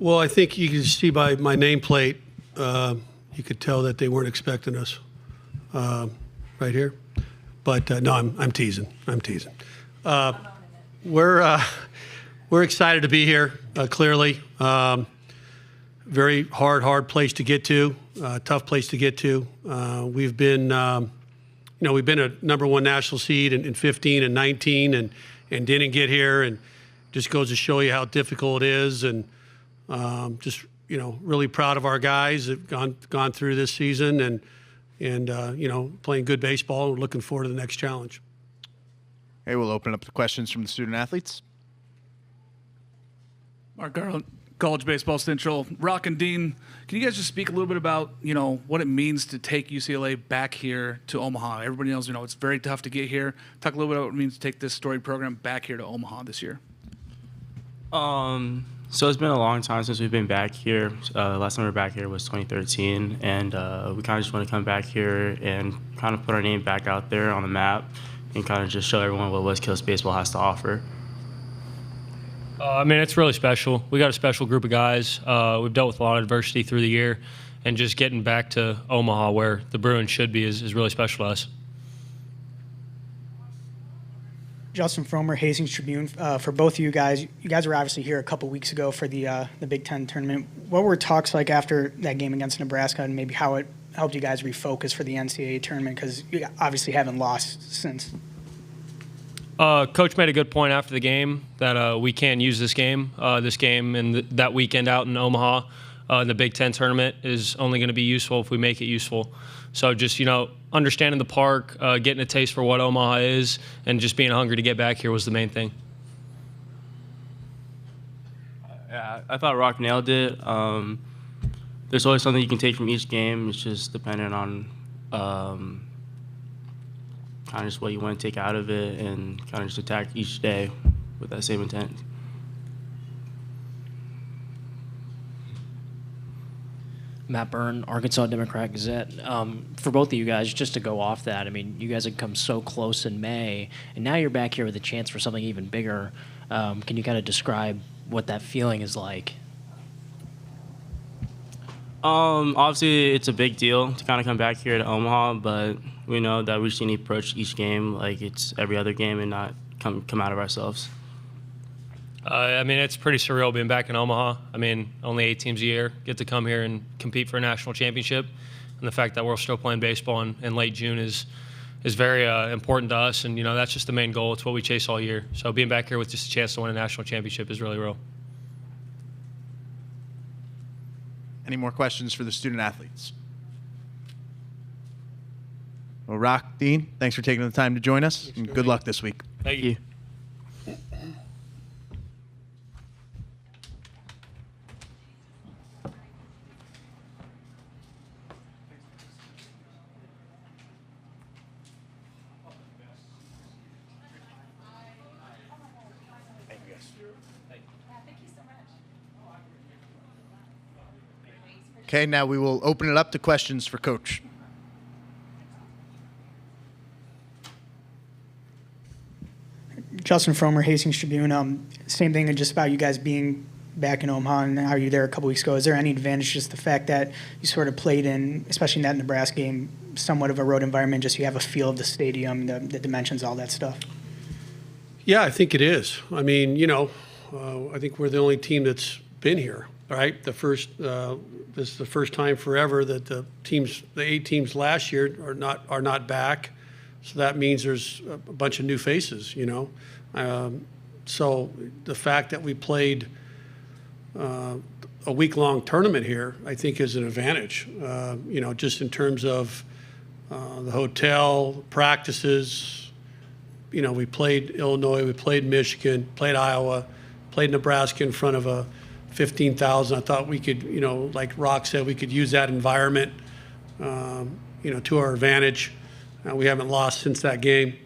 Well, I think you can see by my nameplate, you could tell that they weren't expecting us right here. But no, I'm teasing. I'm teasing. We're excited to be here. Clearly, very hard place to get to. Tough place to get to. We've been, we've been a #1 national seed in 15 and 19, and didn't get here, and just goes to show you how difficult it is. And just really proud of our guys that have gone through this season and playing good baseball. We're looking forward to the next challenge. Okay, we'll open up the questions from the student athletes. Mark Garland, College Baseball Central. Rock and Dean, can you guys just speak a little bit about, what it means to take UCLA back here to Omaha? Everybody knows, it's very tough to get here. Talk a little bit about what it means to take this storied program back here to Omaha this year. So it's been a long time since we've been back here. Last time we were back here was 2013, and we kind of just want to come back here and kind of put our name back out there on the map and kind of just show everyone what West Coast baseball has to offer. It's really special. We got a special group of guys. We've dealt with a lot of adversity through the year, and just getting back to Omaha, where the Bruins should be, is really special to us. Justin Fromer, Hastings Tribune. For both of you guys were obviously here a couple weeks ago for the Big Ten tournament. What were talks like after that game against Nebraska, and maybe how it helped you guys refocus for the NCAA tournament, because you obviously haven't lost since? Coach made a good point after the game that we can use this game and that weekend out in Omaha in the Big Ten tournament is only going to be useful if we make it useful. So just, understanding the park, getting a taste for what Omaha is, and just being hungry to get back here was the main thing. Yeah, I thought Rock nailed it. There's always something you can take from each game. It's just dependent on kind of just what you want to take out of it and kind of just attack each day with that same intent. Matt Byrne, Arkansas Democrat-Gazette. For both of you guys, just to go off that, you guys had come so close in May, and now you're back here with a chance for something even bigger. Can you kind of describe what that feeling is like? Obviously, it's a big deal to kind of come back here to Omaha, but we know that we just need to approach each game like it's every other game and not come out of ourselves. It's pretty surreal being back in Omaha. Only 8 teams a year get to come here and compete for a national championship. And the fact that we're still playing baseball in late June is very important to us. And, that's just the main goal. It's what we chase all year. So being back here with just a chance to win a national championship is really real. Any more questions for the student athletes? Well, Rock, Dean, thanks for taking the time to join us, and good luck this week. Thank you. Okay, now we will open it up to questions for Coach. Justin Fromer, Hastings Tribune. Same thing, just about you guys being back in Omaha and how you were there a couple weeks ago. Is there any advantage, just the fact that you sort of played in, especially in that Nebraska game, somewhat of a road environment, just so you have a feel of the stadium, the dimensions, all that stuff? Yeah, I think it is. I think we're the only team that's been here. Right, this is the first time forever that the 8 teams last year are not back, so that means there's a bunch of new faces. So the fact that we played a week-long tournament here, I think, is an advantage. Just in terms of the hotel, practices. We played Illinois, we played Michigan, played Iowa, played Nebraska in front of a 15,000. I thought we could, like Rock said, we could use that environment, to our advantage. We haven't lost since that game.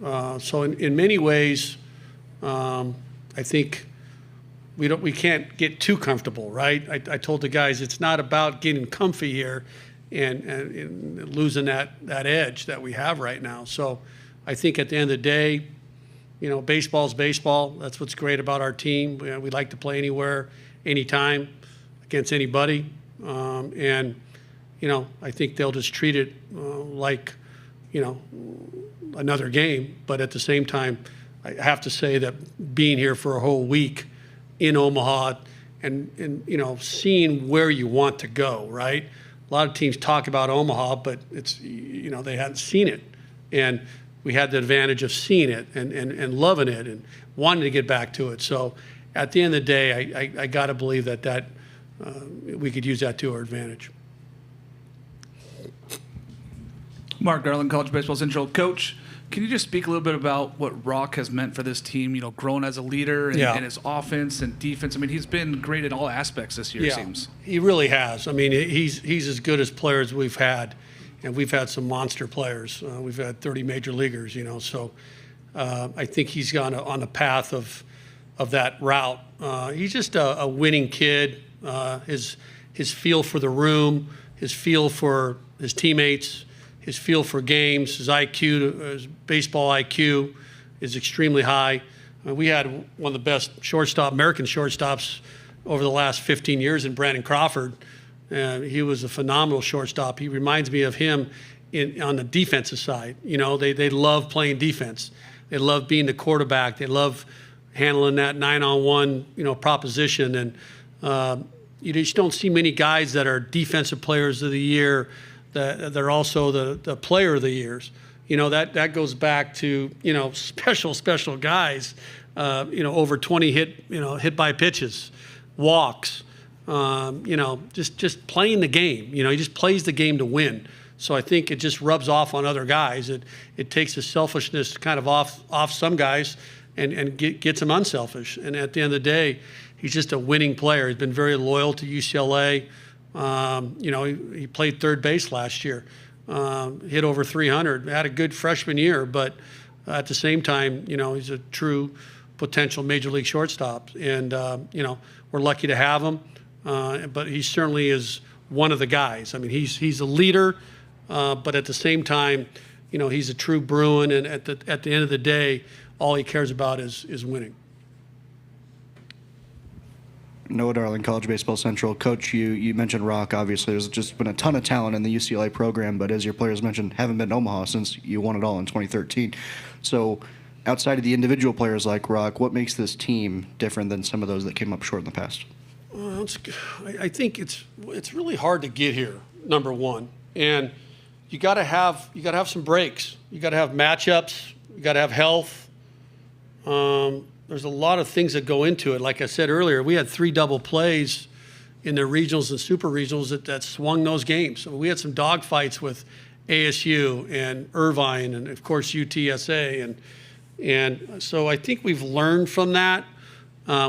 So in many ways, I think we can't get too comfortable, right? I told the guys it's not about getting comfy here and losing that edge that we have right now. So I think at the end of the day, baseball's baseball. That's what's great about our team. We like to play anywhere, anytime against anybody. And, I think they'll just treat it like, another game. But at the same time, I have to say that being here for a whole week in Omaha and seeing where you want to go, right? A lot of teams talk about Omaha, but it's, they hadn't seen it. And we had the advantage of seeing it and loving it and wanting to get back to it. So at the end of the day, I got to believe that we could use that to our advantage. Mark Garland, College Baseball Central. Coach, can you just speak a little bit about what Rock has meant for this team, growing as a leader and his offense and defense? I mean, he's been great in all aspects this year, it seems. He really has. I mean, he's as good as players we've had, and we've had some monster players. We've had 30 major leaguers, so I think he's gone on the path of that route. He's just a winning kid. His feel for the room, his feel for his teammates, his feel for games, his IQ, his baseball IQ is extremely high. We had one of the best American shortstops over the last 15 years in Brandon Crawford. He was a phenomenal shortstop. He reminds me of him on the defensive side. They love playing defense. They love being the quarterback. They love handling that 9-on-1, proposition. And you just don't see many guys that are defensive players of the year that are also the player of the years. That goes back to, special guys, over 20 hit by pitches, walks, just playing the game. He just plays the game to win. So I think it just rubs off on other guys. It takes the selfishness kind of off some guys and gets them unselfish. And at the end of the day, he's just a winning player. He's been very loyal to UCLA. He played third base last year, hit over 300, had a good freshman year, but at the same time, he's a true potential major league shortstop. And, we're lucky to have him, but he certainly is one of the guys. I mean, he's a leader, but at the same time, he's a true Bruin. And at the end of the day, all he cares about is winning. Noah Darling, College Baseball Central. Coach, you mentioned Rock. Obviously, there's just been a ton of talent in the UCLA program, but as your players mentioned, haven't been to Omaha since you won it all in 2013. So outside of the individual players like Rock, what makes this team different than some of those that came up short in the past? Well, I think it's really hard to get here, number one. And you got to have some breaks. You got to have matchups. You got to have health. There's a lot of things that go into it. Like I said earlier, we had 3 double plays in the regionals and super regionals that swung those games. So we had some dog fights with ASU and Irvine and, of course, UTSA. And so I think we've learned from that.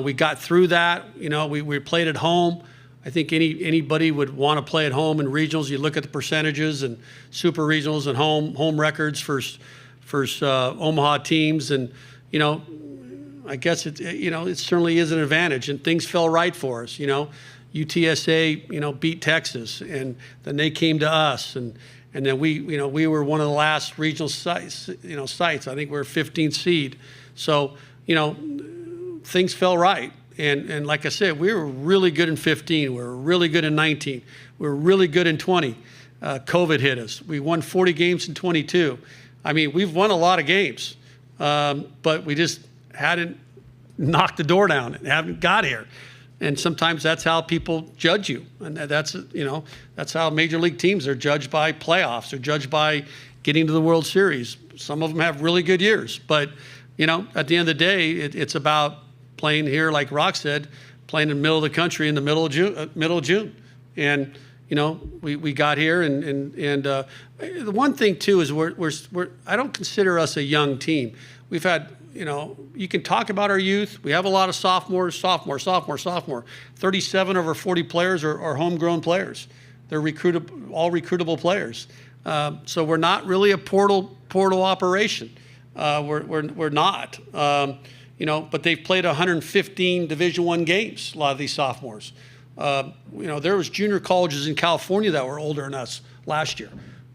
We got through that. We played at home. I think anybody would want to play at home in regionals. You look at the percentages and super regionals and home records for Omaha teams. And, I guess it certainly is an advantage, and things fell right for us. UTSA, beat Texas, and then they came to us, and then we were one of the last regional sites. I think we're 15th seed. So, things fell right, and like I said, we were really good in 15. We were really good in 19. We were really good in 20. COVID hit us. We won 40 games in 22. I mean, we've won a lot of games, but we just hadn't knocked the door down and haven't got here. And sometimes that's how people judge you. And that's how major league teams are judged by playoffs. They're judged by getting to the World Series. Some of them have really good years. But, at the end of the day, it's about playing here, like Rock said, playing in the middle of the country in the middle of June. And, we got here. And the one thing, too, is I don't consider us a young team. We've had, you can talk about our youth. We have a lot of sophomores. 37 of our 40 players are homegrown players. They're all recruitable players. So we're not really a portal operation. We're not. But they've played 115 Division I games, a lot of these sophomores. There was junior colleges in California that were older than us last year.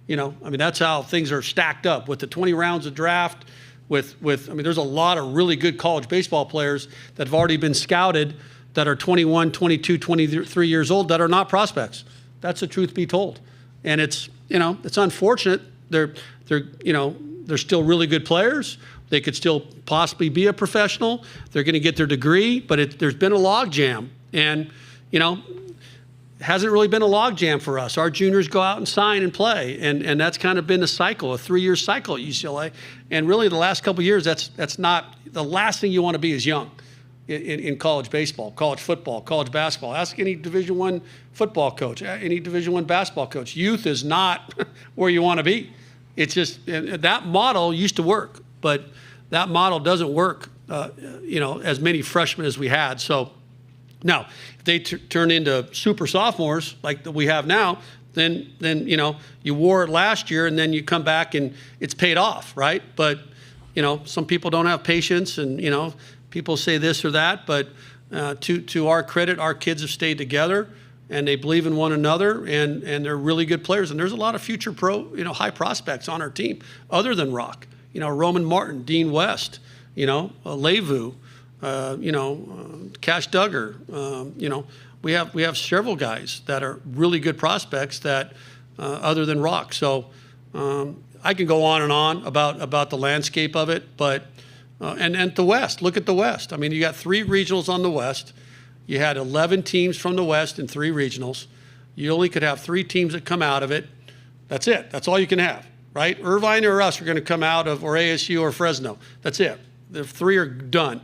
That's how things are stacked up with the 20 rounds of draft. There's a lot of really good college baseball players that have already been scouted that are 21, 22, 23 years old that are not prospects. That's the truth be told. And it's, it's unfortunate. They're still really good players. They could still possibly be a professional. They're going to get their degree, but there's been a log jam. And, it hasn't really been a log jam for us. Our juniors go out and sign and play, and that's kind of been a cycle, a 3-year cycle at UCLA. And really, the last couple of years, that's not the last thing you want to be is young in college baseball, college football, college basketball. Ask any Division I football coach, any Division I basketball coach. Youth is not where you want to be. It's just that model used to work, but that model doesn't work. As many freshmen as we had. So. Now, if they turn into super sophomores like we have now, then you wore it last year and then you come back and it's paid off, right? But some people don't have patience, and people say this or that. But to our credit, our kids have stayed together and they believe in one another, and they're really good players. And there's a lot of future high prospects on our team other than Rock. Roman Martin, Dean West, Levu. Cash Duggar, we have several guys that are really good prospects that other than Rock. So I can go on and on about the landscape of it, but and the West. Look at the West. I mean, you got 3 regionals on the West. You had 11 teams from the West and 3 regionals. You only could have 3 teams that come out of it. That's it. That's all you can have, right? Irvine or us are going to come out of, or ASU or Fresno. That's it. The 3 are done.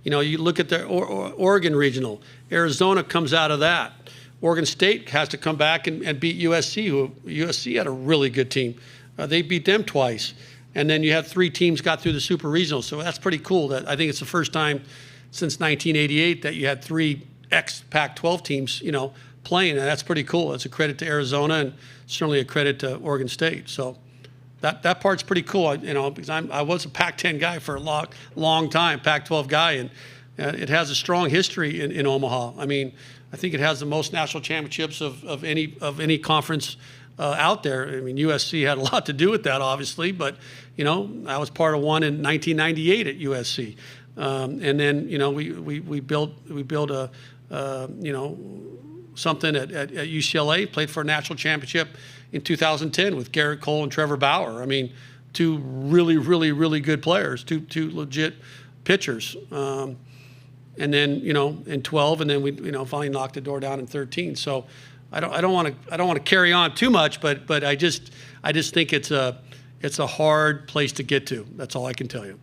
You look at the Oregon Regional. Arizona comes out of that. Oregon State has to come back and beat USC. USC had a really good team. They beat them twice. And then you had 3 teams got through the Super Regional. So that's pretty cool. That I think it's the first time since 1988 that you had 3 ex-Pac-12 teams, playing. And that's pretty cool. It's a credit to Arizona and certainly a credit to Oregon State. So that part's pretty cool, because I was a Pac-10 guy for a long time, Pac-12 guy, and it has a strong history in Omaha. I mean, I think it has the most national championships of any conference out there. I mean, USC had a lot to do with that, obviously, but I was part of one in 1998 at USC, and then we built a something at UCLA, played for a national championship in 2010 with Garrett Cole and Trevor Bauer. I mean, 2 really, really, really good players, two legit pitchers. And then in 12, and then we finally knocked the door down in 13. So I don't want to carry on too much, but I just think it's a hard place to get to. That's all I can tell you.